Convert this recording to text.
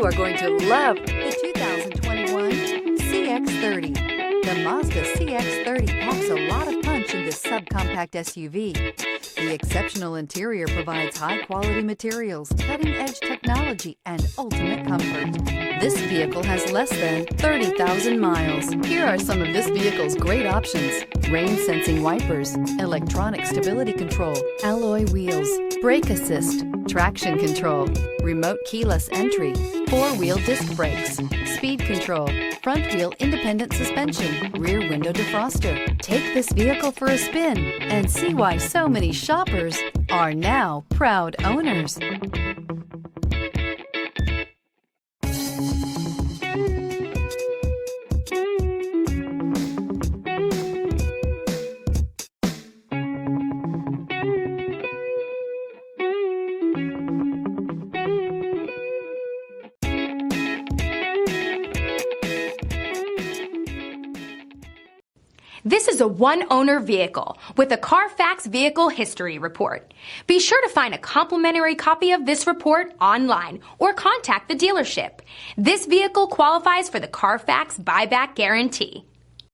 are going to love the 2021 CX-30. The Mazda CX-30 packs a lot of punch in this subcompact SUV. The exceptional interior provides high-quality materials, cutting-edge technology, and ultimate comfort. This vehicle has less than 30,000 miles. Here are some of this vehicle's great options: rain-sensing wipers, electronic stability control, alloy wheels, brake assist, traction control, remote keyless entry, four-wheel disc brakes, speed control, front-wheel independent suspension, rear window defroster. Take this vehicle for a spin and see why so many shoppers are now proud owners. This is a one-owner vehicle with a Carfax Vehicle History Report. Be sure to find a complimentary copy of this report online or contact the dealership. This vehicle qualifies for the Carfax Buyback Guarantee.